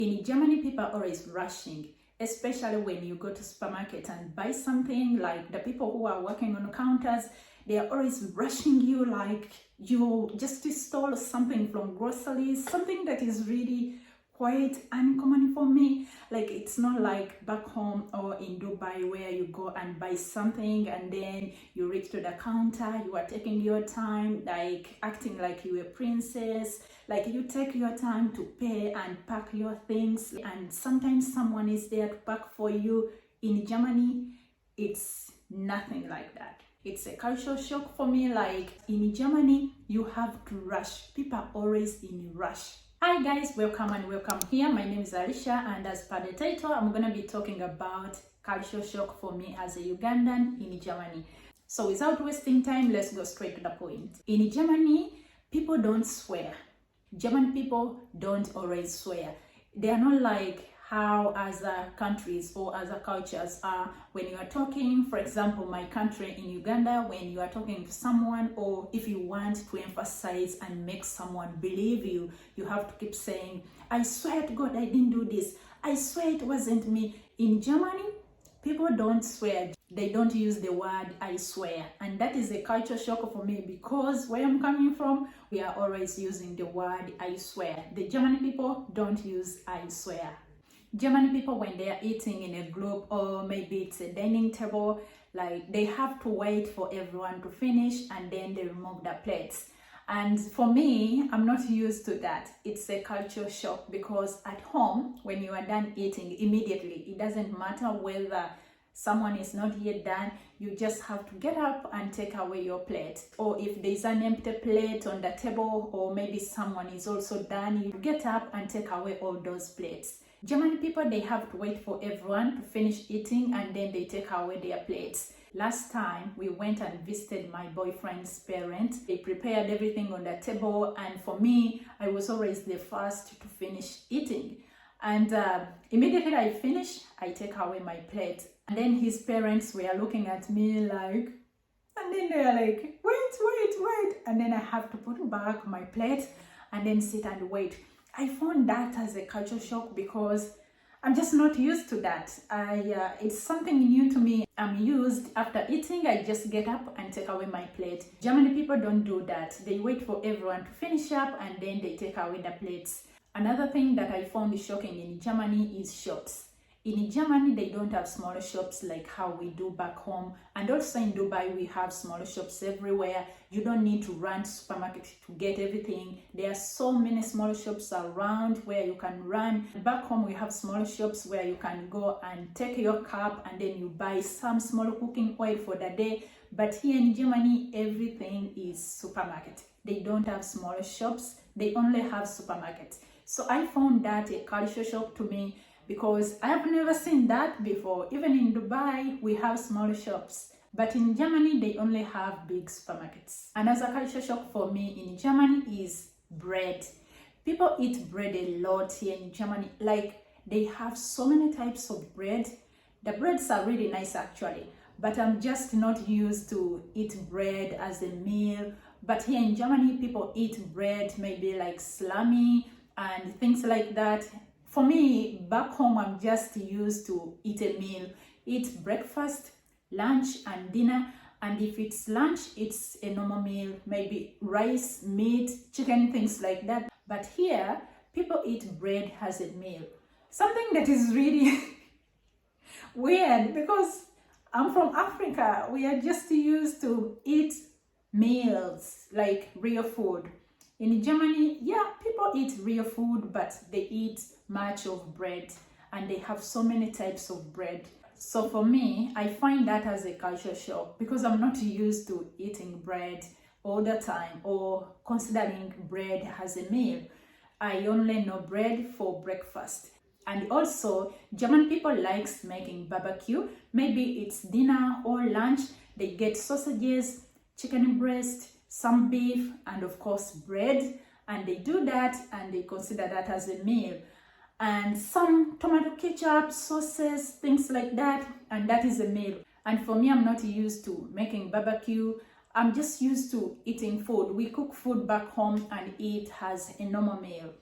In Germany, people are always rushing, especially when you go to supermarket and buy something. Like the people who are working on counters, they are always rushing you, like you just stole something from groceries, something that is really quite uncommon for me. Like it's not like back home or in Dubai where you go and buy something and then you reach to the counter, you are taking your time, like acting like you're a princess, like you take your time to pay and pack your things, and sometimes someone is there to pack for you. In Germany, it's nothing like that. It's a cultural shock for me. Like in Germany, you have to rush. People are always in a rush. Hi guys, welcome and welcome here. My name is Alicia, and as per the title, I'm gonna be talking about cultural shock for me as a Ugandan in Germany. So without wasting time, let's go straight to the point. In Germany, people don't swear. German people don't always swear. They are not like how other countries or other cultures are. When you are talking, for example, my country in Uganda, when you are talking to someone, or if you want to emphasize and make someone believe you, you have to keep saying, I swear to God I didn't do this. I swear it wasn't me. In Germany, people don't swear. They don't use the word I swear. And that is a culture shock for me, because where I'm coming from, we are always using the word I swear. The German people don't use I swear. German people, when they are eating in a group or maybe it's a dining table, like they have to wait for everyone to finish and then they remove the plates. And for me, I'm not used to that. It's a culture shock, because at home, when you are done eating, immediately, it doesn't matter whether someone is not yet done, you just have to get up and take away your plate. Or if there's an empty plate on the table, or maybe someone is also done, you get up and take away all those plates. German people, they have to wait for everyone to finish eating and then they take away their plates. Last time we went and visited my boyfriend's parents. They prepared everything on the table, and for me, I was always the first to finish eating. And immediately I finish, I take away my plate. And then his parents were looking at me like, and then they are like, wait. And then I have to put back my plate and then sit and wait. I found that as a culture shock, because I'm just not used to that. It's something new to me. I'm used after eating, I just get up and take away my plate. German people don't do that. They wait for everyone to finish up and then they take away the plates. Another thing that I found shocking in Germany is shops. In Germany, they don't have smaller shops like how we do back home. And also in Dubai, we have smaller shops everywhere. You don't need to run to supermarket to get everything. There are so many smaller shops around where you can run. Back home, we have smaller shops where you can go and take your cup and then you buy some small cooking oil for the day. But here in Germany, everything is supermarket. They don't have smaller shops. They only have supermarkets. So I found that a culture shock to me, because I have never seen that before. Even in Dubai, we have small shops. But in Germany, they only have big supermarkets. Another culture shock for me in Germany is bread. People eat bread a lot here in Germany. Like, they have so many types of bread. The breads are really nice actually, but I'm just not used to eat bread as a meal. But here in Germany, people eat bread maybe like salami and things like that. For me, back home, I'm just used to eat a meal, eat breakfast, lunch, and dinner. And if it's lunch, it's a normal meal, maybe rice, meat, chicken, things like that. But here, people eat bread as a meal. Something that is really weird, because I'm from Africa. We are just used to eat meals, like real food. In Germany, yeah, people eat real food, but they eat much of bread, and they have so many types of bread. So for me, I find that as a culture shock, because I'm not used to eating bread all the time or considering bread as a meal. I only know bread for breakfast. And also, German people likes making barbecue. Maybe it's dinner or lunch. They get sausages, chicken breast, some beef, and of course bread, and they do that and they consider that as a meal. And some tomato ketchup, sauces, things like that, and that is a meal. And for me, I'm not used to making barbecue. I'm just used to eating food. We cook food back home and eat as a normal meal.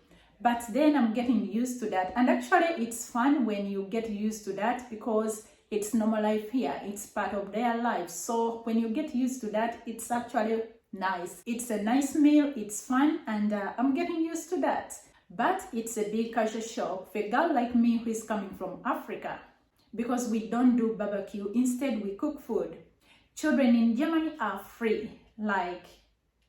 But then I'm getting used to that. And actually, it's fun when you get used to that because it's normal life here. It's part of their life. So when you get used to that, it's actually nice. It's a nice meal, it's fun, and I'm getting used to that. But it's a big culture shock for a girl like me who is coming from Africa, because we don't do barbecue. Instead, we cook food. Children in Germany are free. Like,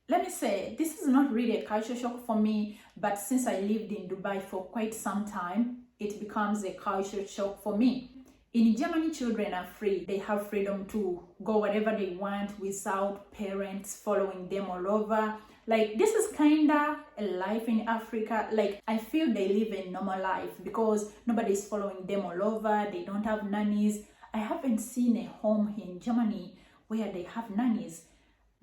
let me say, this is not really a culture shock for me, but since I lived in Dubai for quite some time, it becomes a culture shock for me. In Germany, children are free. They have freedom to go wherever they want without parents following them all over. Like, this is kinda a life in Africa. Like, I feel they live a normal life because nobody's following them all over. They don't have nannies. I haven't seen a home here in Germany where they have nannies.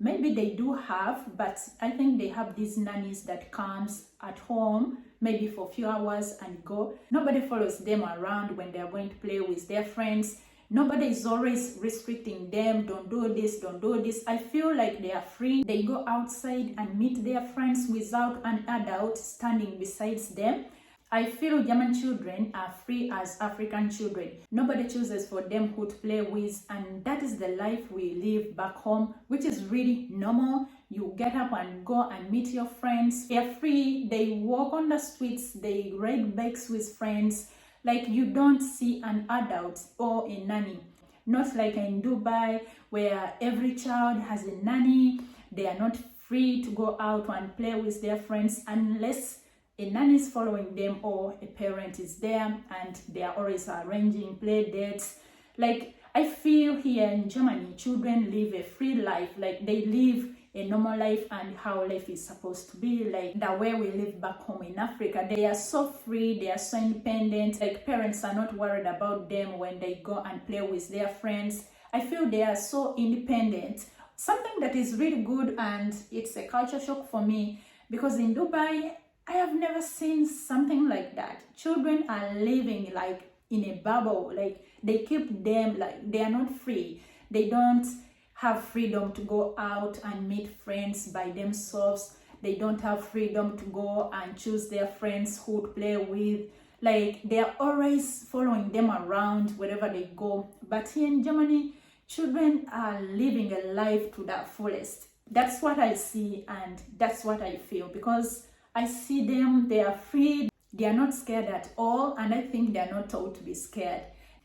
Maybe they do have, but I think they have these nannies that comes at home maybe for a few hours and go. Nobody follows them around when they're going to play with their friends. Nobody is always restricting them, don't do this, don't do this. I feel like they are free. They go outside and meet their friends without an adult standing beside them. I feel German children are free as African children. Nobody chooses for them who to play with, and that is the life we live back home, which is really normal. You get up and go and meet your friends. They're free. They walk on the streets. They ride bikes with friends. Like, you don't see an adult or a nanny. Not like in Dubai where every child has a nanny. They are not free to go out and play with their friends unless a nanny is following them or a parent is there, and they are always arranging play dates. Like, I feel here in Germany, children live a free life. Like, they live a normal life and how life is supposed to be, like the way we live back home in Africa. They are so free, they are so independent. Like, parents are not worried about them when they go and play with their friends. I feel they are so independent. Something that is really good, and it's a culture shock for me because in Dubai, I have never seen something like that. Children are living like in a bubble. Like, they keep them, like, they are not free. They don't have freedom to go out and meet friends by themselves. They don't have freedom to go and choose their friends who to play with. Like, they are always following them around wherever they go. But here in Germany, children are living a life to the fullest. That's what I see, and that's what I feel, because I see them, they are free, they are not scared at all, and I think they are not taught to be scared.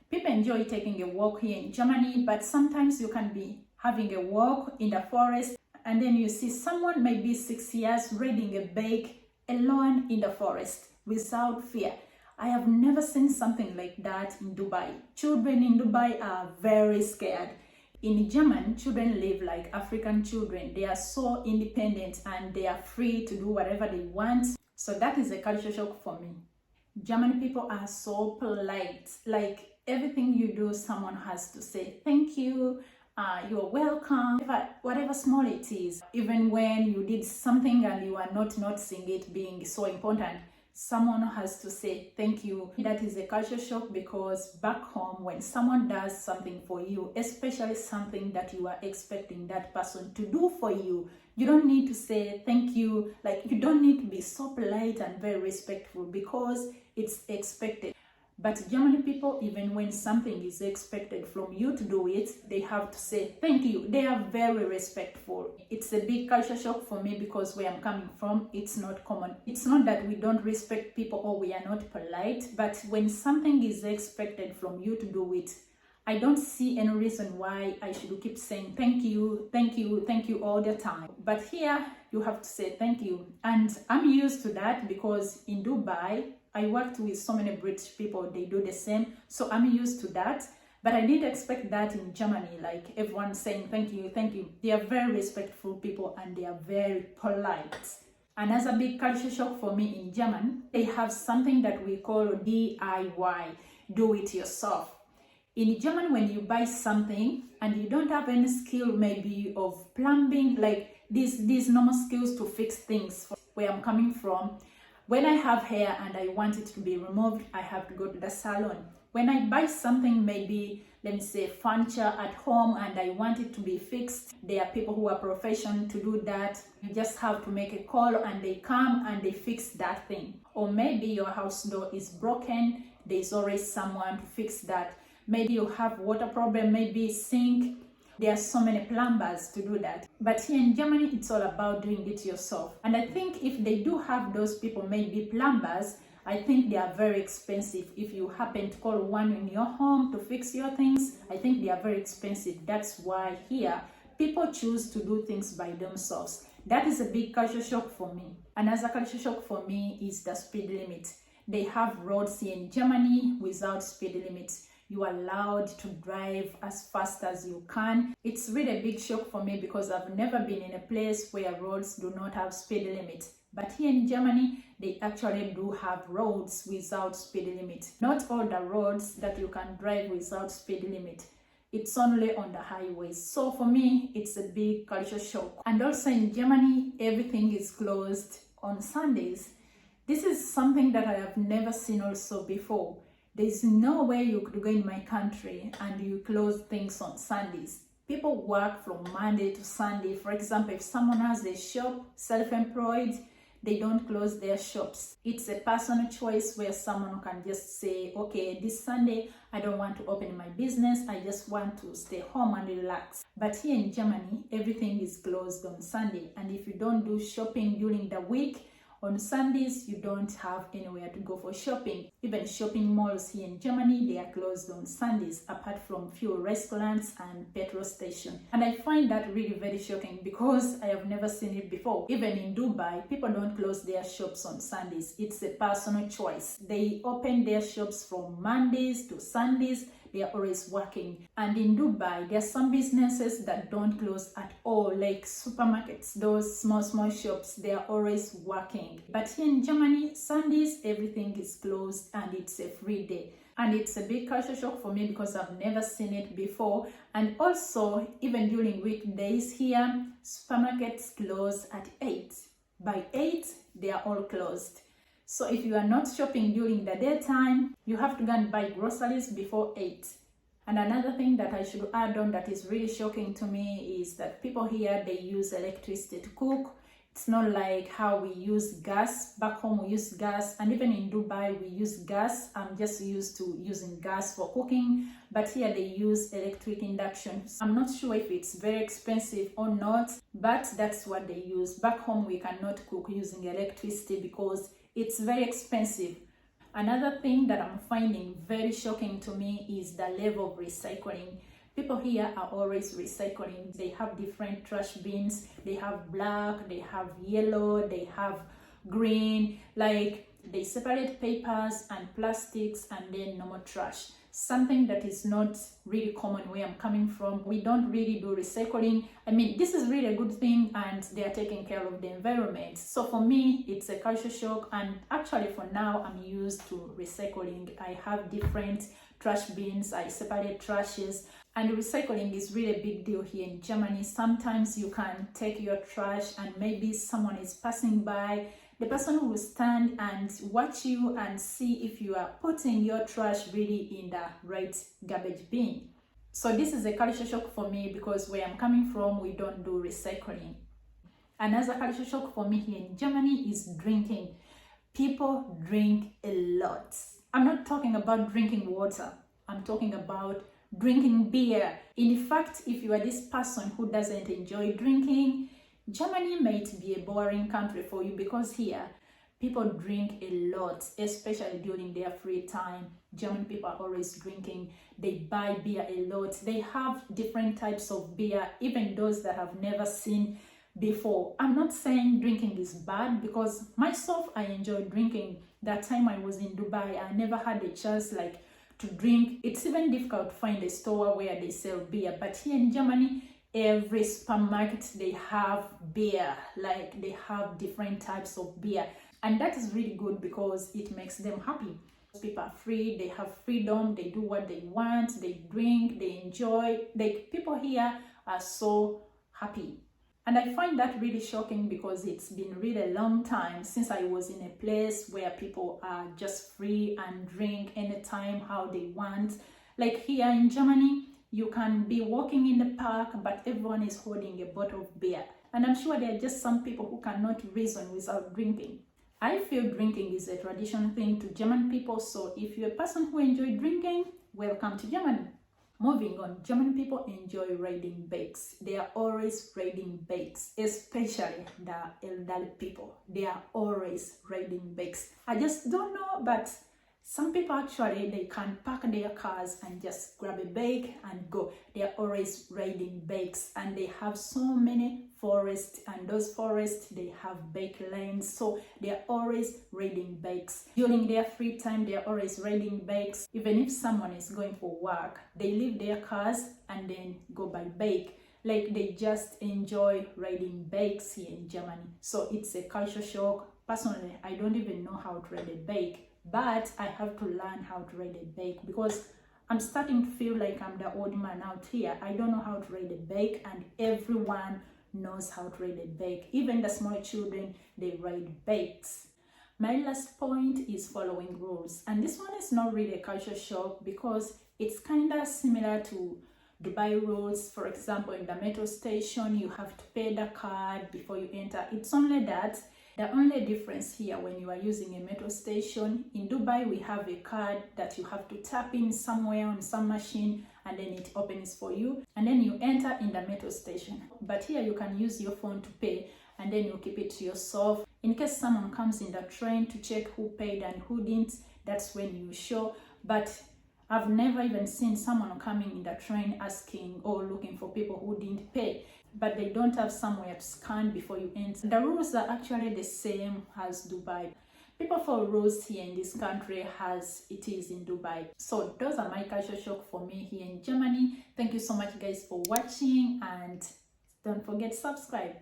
People enjoy taking a walk here in Germany, but sometimes you can be having a walk in the forest, and then you see someone maybe 6 years riding a bike alone in the forest without fear. I have never seen something like that in Dubai. Children in Dubai are very scared. In German, children live like African children. They are so independent and they are free to do whatever they want. So that is a culture shock for me. German people are so polite. Like, everything you do, someone has to say thank you, you're welcome, whatever small it is. Even when you did something and you are not noticing it being so important, someone has to say thank you. That is a culture shock, because back home, when someone does something for you, especially something that you are expecting that person to do for you, you don't need to say thank you. Like, you don't need to be so polite and very respectful because it's expected. But German people, even when something is expected from you to do it, they have to say thank you. They are very respectful. It's a big culture shock for me because where I'm coming from, it's not common. It's not that we don't respect people or we are not polite, but when something is expected from you to do it, I don't see any reason why I should keep saying thank you, thank you, thank you all the time. But here, you have to say thank you. And I'm used to that because in Dubai, I worked with so many British people, they do the same. So I'm used to that. But I didn't expect that in Germany, like everyone saying thank you, thank you. They are very respectful people and they are very polite. Another big culture shock for me in German, they have something that we call DIY, do it yourself. In German, when you buy something and you don't have any skill maybe of plumbing, like these normal skills to fix things, where I'm coming from, When I have hair and I want it to be removed, I have to go to the salon. When I buy something, maybe let me say furniture at home, and I want it to be fixed, there are people who are professional to do that. You just have to make a call and they come and they fix that thing. Or maybe your house door is broken, there's always someone to fix that. Maybe you have water problem, maybe sink. There are so many plumbers to do that. But here in Germany, it's all about doing it yourself. And I think if they do have those people, maybe plumbers, I think they are very expensive. If you happen to call one in your home to fix your things, I think they are very expensive. That's why here, people choose to do things by themselves. That is a big culture shock for me. Another culture shock for me is the speed limit. They have roads here in Germany without speed limits. You are allowed to drive as fast as you can. It's really a big shock for me because I've never been in a place where roads do not have speed limits. But here in Germany, they actually do have roads without speed limit. Not all the roads that you can drive without speed limit. It's only on the highways. So for me, it's a big culture shock. And also in Germany, everything is closed on Sundays. This is something that I have never seen also before. There's no way you could go in my country and you close things on Sundays. People work from Monday to Sunday. For example, if someone has a shop, self-employed, they don't close their shops. It's a personal choice where someone can just say, okay, this Sunday, I don't want to open my business. I just want to stay home and relax. But here in Germany, everything is closed on Sunday. And if you don't do shopping during the week, on Sundays, you don't have anywhere to go for shopping. Even shopping malls here in Germany, they are closed on Sundays, apart from few restaurants and petrol stations. And I find that really very shocking because I have never seen it before. Even in Dubai, people don't close their shops on Sundays. It's a personal choice. They open their shops from Mondays to Sundays. They are always working. And in Dubai, there are some businesses that don't close at all, like supermarkets, those small shops, they are always working. But here in Germany, Sundays, everything is closed and it's a free day. And it's a big culture shock for me because I've never seen it before. And also, even during weekdays here, supermarkets close at 8. By 8, they are all closed. So if you are not shopping during the daytime, you have to go and buy groceries before 8. And another thing that I should add on that is really shocking to me is that people here, they use electricity to cook. It's not like how we use gas. Back home we use gas, and even in Dubai we use gas. I'm just used to using gas for cooking, but here they use electric induction. I'm not sure if it's very expensive or not, but that's what they use. Back home we cannot cook using electricity because it's very expensive. Another thing that I'm finding very shocking to me is the level of recycling. People here are always recycling. They have different trash bins. They have black, they have yellow, they have green. Like they separate papers and plastics and then normal trash. Something that is not really common where I'm coming from. We don't really do recycling. I mean, this is really a good thing and they are taking care of the environment. So for me, it's a culture shock, and actually for now, I'm used to recycling. I have different trash bins, I separate trashes, and recycling is really a big deal here in Germany. Sometimes you can take your trash and maybe someone is passing by. The person will stand and watch you and see if you are putting your trash really in the right garbage bin. So this is a culture shock for me because where I'm coming from, we don't do recycling. Another culture shock for me here in Germany is drinking. People drink a lot. I'm not talking about drinking water. I'm talking about drinking beer. In fact, if you are this person who doesn't enjoy drinking, Germany might be a boring country for you because here people drink a lot, especially during their free time. German people are always drinking. They buy beer a lot. They have different types of beer, even those that I've never seen before. I'm not saying drinking is bad because myself, I enjoy drinking. That time I was in Dubai, I never had a chance to drink. It's even difficult to find a store where they sell beer. But here in Germany, every supermarket, they have beer. Like they have different types of beer. And that is really good because it makes them happy. People are free, they have freedom, they do what they want, they drink, they enjoy. People here are so happy. And I find that really shocking because it's been really a long time since I was in a place where people are just free and drink anytime how they want. Like here in Germany, you can be walking in the park, but everyone is holding a bottle of beer. And I'm sure there are just some people who cannot reason without drinking. I feel drinking is a traditional thing to German people, so if you're a person who enjoys drinking, welcome to Germany. Moving on, German people enjoy riding bikes. They are always riding bikes, especially the elderly people. They are always riding bikes. I just don't know, but some people actually, they can park their cars and just grab a bike and go. They are always riding bikes, and they have so many forests, and those forests, they have bike lanes, so they are always riding bikes. During their free time, they are always riding bikes. Even if someone is going for work, they leave their cars and then go by bike. Like, they just enjoy riding bikes here in Germany. So it's a culture shock. Personally, I don't even know how to ride a bike, but I have to learn how to ride a bike because I'm starting to feel like I'm the old man out here. I don't know how to ride a bike, and everyone knows how to ride a bike. Even the small children, they ride bikes. My last point is following rules, and this one is not really a culture shock because it's kind of similar to Dubai rules. For example, in the metro station, you have to pay the card before you enter. It's only that. The only difference here, when you are using a metro station, in Dubai we have a card that you have to tap in somewhere on some machine, and then it opens for you, and then you enter in the metro station. But here you can use your phone to pay, and then you keep it to yourself. In case someone comes in the train to check who paid and who didn't, that's when you show. But I've never even seen someone coming in the train asking or looking for people who didn't pay, but they don't have somewhere to scan before you enter. The rules are actually the same as Dubai. People follow rules here in this country as it is in Dubai. So those are my culture shock for me here in Germany. Thank you so much guys for watching, and don't forget to subscribe.